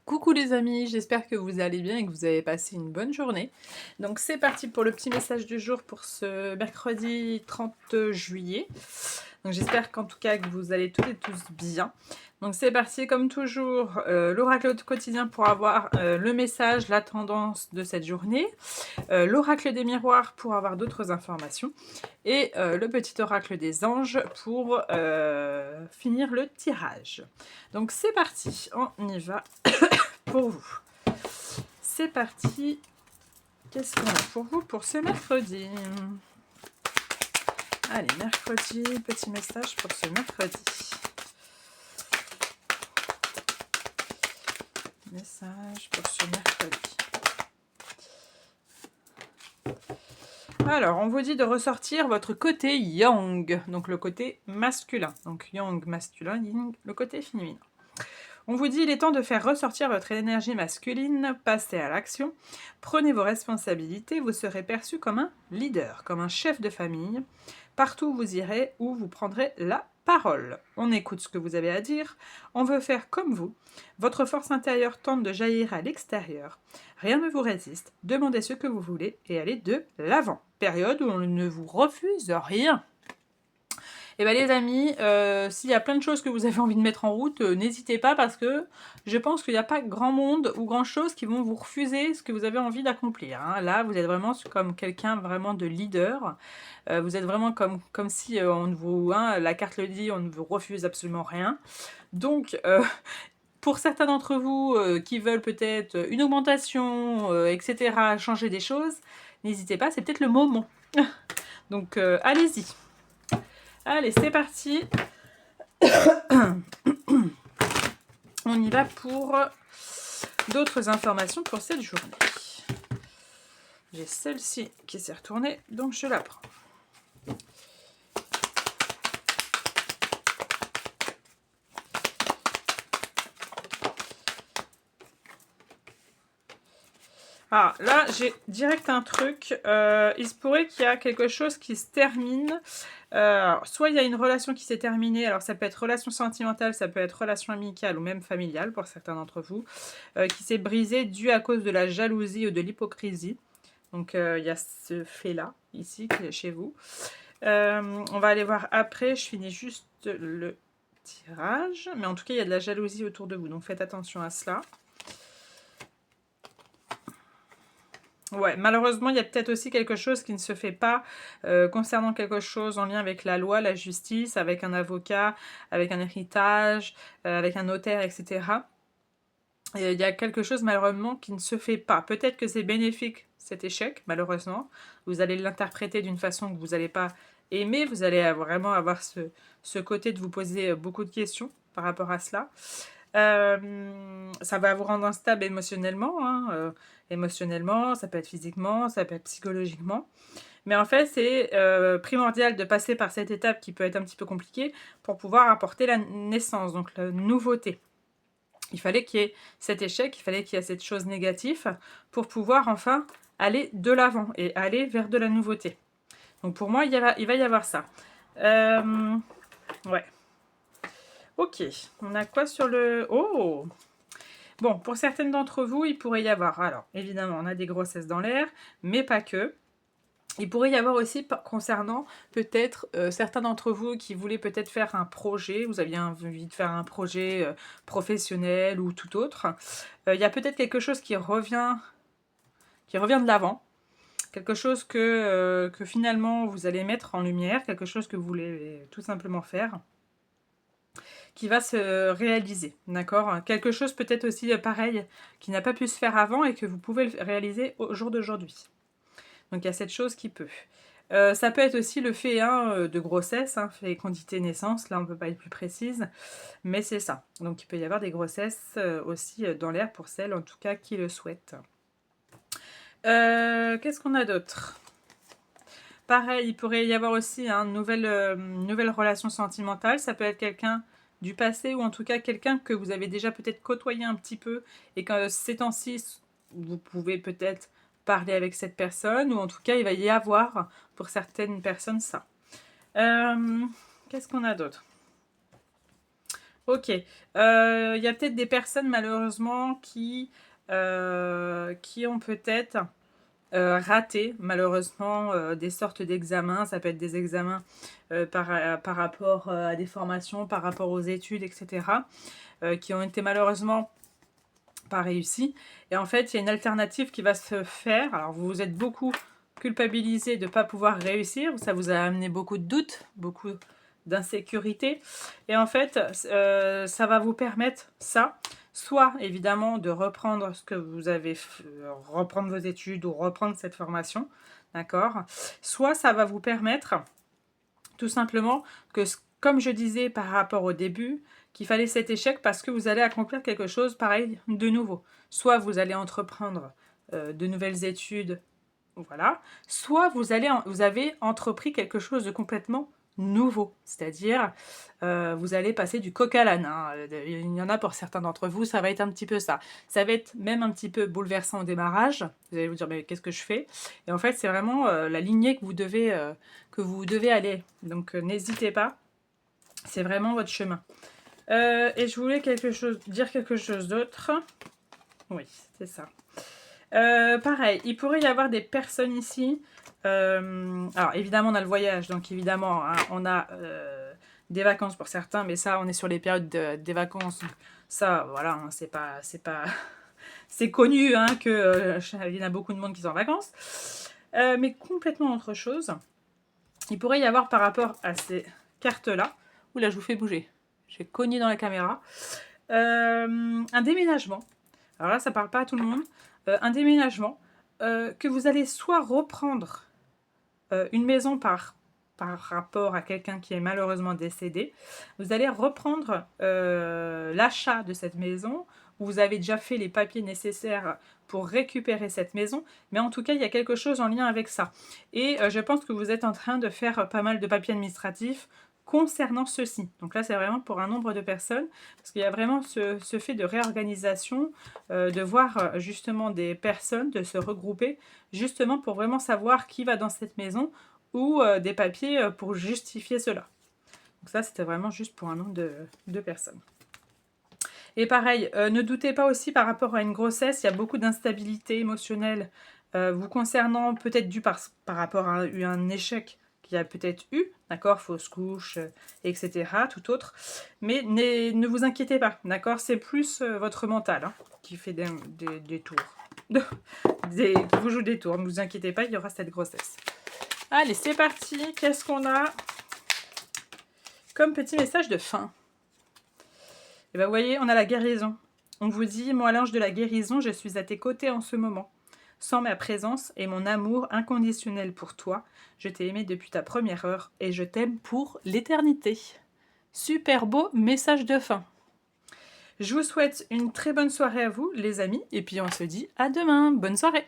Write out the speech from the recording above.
Coucou les amis, j'espère que vous allez bien et que vous avez passé une bonne journée. Donc c'est parti pour le petit message du jour pour ce mercredi 30 juillet. Donc j'espère qu'en tout cas que vous allez toutes et tous bien. Donc c'est parti comme toujours, l'oracle quotidien pour avoir le message, la tendance de cette journée, l'oracle des miroirs pour avoir d'autres informations et le petit oracle des anges pour finir le tirage. Donc c'est parti, on y va pour vous. C'est parti. Qu'est-ce qu'on a pour vous pour ce mercredi? Allez, mercredi, petit message pour ce mercredi. Message pour ce mercredi. Alors, on vous dit de ressortir votre côté yang, donc le côté masculin. Donc yang masculin, yin, le côté féminin. On vous dit, il est temps de faire ressortir votre énergie masculine, passez à l'action, prenez vos responsabilités, vous serez perçu comme un leader, comme un chef de famille. Partout où vous irez, où vous prendrez la parole. On écoute ce que vous avez à dire, on veut faire comme vous. Votre force intérieure tente de jaillir à l'extérieur. Rien ne vous résiste, demandez ce que vous voulez et allez de l'avant. Période où on ne vous refuse rien. Et bien les amis, s'il y a plein de choses que vous avez envie de mettre en route, n'hésitez pas parce que je pense qu'il n'y a pas grand monde ou grand chose qui vont vous refuser ce que vous avez envie d'accomplir. Hein. Là, vous êtes vraiment comme quelqu'un vraiment de leader. Vous êtes vraiment comme si on ne vous, hein, la carte le dit, on ne vous refuse absolument rien. Donc, pour certains d'entre vous qui veulent peut-être une augmentation, etc., changer des choses, n'hésitez pas, c'est peut-être le moment. Donc, allez-y. Allez, c'est parti. On y va pour d'autres informations pour cette journée. J'ai celle-ci qui s'est retournée, donc je la prends. Ah, là, j'ai direct un truc. Il se pourrait qu'il y a quelque chose qui se termine. Soit il y a une relation qui s'est terminée, alors ça peut être relation sentimentale, ça peut être relation amicale ou même familiale pour certains d'entre vous, qui s'est brisée dû à cause de la jalousie ou de l'hypocrisie. Donc il y a ce fait-là, ici, qui est chez vous. On va aller voir après, je finis juste le tirage. Mais en tout cas, il y a de la jalousie autour de vous, donc faites attention à cela. Ouais, malheureusement, il y a peut-être aussi quelque chose qui ne se fait pas concernant quelque chose en lien avec la loi, la justice, avec un avocat, avec un héritage, avec un notaire, etc. Et il y a quelque chose malheureusement qui ne se fait pas. Peut-être que c'est bénéfique cet échec, malheureusement. Vous allez l'interpréter d'une façon que vous n'allez pas aimer. Vous allez vraiment avoir ce côté de vous poser beaucoup de questions par rapport à cela. Ça va vous rendre instable émotionnellement, hein, émotionnellement, ça peut être physiquement, ça peut être psychologiquement. Mais en fait, c'est primordial de passer par cette étape qui peut être un petit peu compliquée pour pouvoir apporter la naissance, donc la nouveauté. Il fallait qu'il y ait cet échec, il fallait qu'il y ait cette chose négative pour pouvoir enfin aller de l'avant et aller vers de la nouveauté. Donc pour moi, il va y avoir ça. Ouais. Ok, on a quoi sur le... Oh! Bon, pour certaines d'entre vous, il pourrait y avoir... Alors, évidemment, on a des grossesses dans l'air, mais pas que. Il pourrait y avoir aussi, concernant peut-être certains d'entre vous qui voulaient peut-être faire un projet, vous aviez envie de faire un projet professionnel ou tout autre. Il y a peut-être quelque chose qui revient de l'avant. Quelque chose que finalement vous allez mettre en lumière, quelque chose que vous voulez tout simplement faire, qui va se réaliser, d'accord? Quelque chose peut-être aussi pareil, qui n'a pas pu se faire avant et que vous pouvez le réaliser au jour d'aujourd'hui. Donc il y a cette chose qui peut. Ça peut être aussi le fait de grossesse, fécondité, naissance, là on ne peut pas être plus précise, mais c'est ça. Donc il peut y avoir des grossesses aussi dans l'air pour celles en tout cas qui le souhaitent. Qu'est-ce qu'on a d'autre? Pareil, il pourrait y avoir aussi une nouvelle relation sentimentale. Ça peut être quelqu'un du passé ou en tout cas quelqu'un que vous avez déjà peut-être côtoyé un petit peu et que ces temps-ci, vous pouvez peut-être parler avec cette personne ou en tout cas il va y avoir pour certaines personnes ça. Qu'est-ce qu'on a d'autre? OK. Il y a peut-être des personnes malheureusement qui ont peut-être, raté malheureusement, des sortes d'examens. Ça peut être des examens, par rapport, à des formations, par rapport aux études et cetera, qui ont été malheureusement pas réussi. Et en fait, il y a une alternative qui va se faire. Alors, vous vous êtes beaucoup culpabilisé de ne pas pouvoir réussir. Ça vous a amené beaucoup de doutes, beaucoup d'insécurité. Et en fait, ça va vous permettre ça. Soit, évidemment, de reprendre ce que vous avez fait, reprendre vos études ou reprendre cette formation. D'accord. Soit, ça va vous permettre tout simplement que, comme je disais par rapport au début, qu'il fallait cet échec parce que vous allez accomplir quelque chose pareil de nouveau. Soit vous allez entreprendre de nouvelles études, voilà. Soit vous avez entrepris quelque chose de complètement nouveau, c'est-à-dire vous allez passer du coq à l'âne. Hein. Il y en a pour certains d'entre vous, ça va être un petit peu ça. Ça va être même un petit peu bouleversant au démarrage. Vous allez vous dire, mais qu'est-ce que je fais? Et en fait, c'est vraiment la lignée que vous devez aller. Donc, n'hésitez pas. C'est vraiment votre chemin. Et je voulais dire quelque chose d'autre. Oui, c'est ça. Pareil, il pourrait y avoir des personnes ici. Alors, évidemment, on a le voyage. Donc, évidemment, hein, on a des vacances pour certains. Mais ça, on est sur les périodes des vacances. Ça, voilà, hein, c'est pas... C'est connu hein, il y a beaucoup de monde qui sont en vacances. Mais complètement autre chose. Il pourrait y avoir par rapport à ces cartes-là. Oula, je vous fais bouger. J'ai cogné dans la caméra. Un déménagement. Alors là, ça parle pas à tout le monde. Un déménagement que vous allez soit reprendre une maison par rapport à quelqu'un qui est malheureusement décédé. Vous allez reprendre l'achat de cette maison. Vous avez déjà fait les papiers nécessaires pour récupérer cette maison. Mais en tout cas, il y a quelque chose en lien avec ça. Et je pense que vous êtes en train de faire pas mal de papiers administratifs concernant ceci. Donc là, c'est vraiment pour un nombre de personnes, parce qu'il y a vraiment ce fait de réorganisation, de voir justement des personnes, de se regrouper, justement pour vraiment savoir qui va dans cette maison, ou des papiers pour justifier cela. Donc ça, c'était vraiment juste pour un nombre de personnes. Et pareil, ne doutez pas aussi par rapport à une grossesse, il y a beaucoup d'instabilité émotionnelle vous concernant, peut-être dû par rapport à un échec qu'il y a peut-être eu, d'accord, fausse couche, etc., tout autre. Mais ne vous inquiétez pas, d'accord, c'est plus votre mental hein, qui fait des tours, qui vous joue des tours. Ne vous inquiétez pas, il y aura cette grossesse. Allez, c'est parti. Qu'est-ce qu'on a comme petit message de fin? Et bien, vous voyez, on a la guérison. On vous dit, moi, l'ange de la guérison, je suis à tes côtés en ce moment. Sans ma présence et mon amour inconditionnel pour toi, je t'ai aimé depuis ta première heure et je t'aime pour l'éternité. Super beau message de fin. Je vous souhaite une très bonne soirée à vous, les amis, et puis on se dit à demain. Bonne soirée!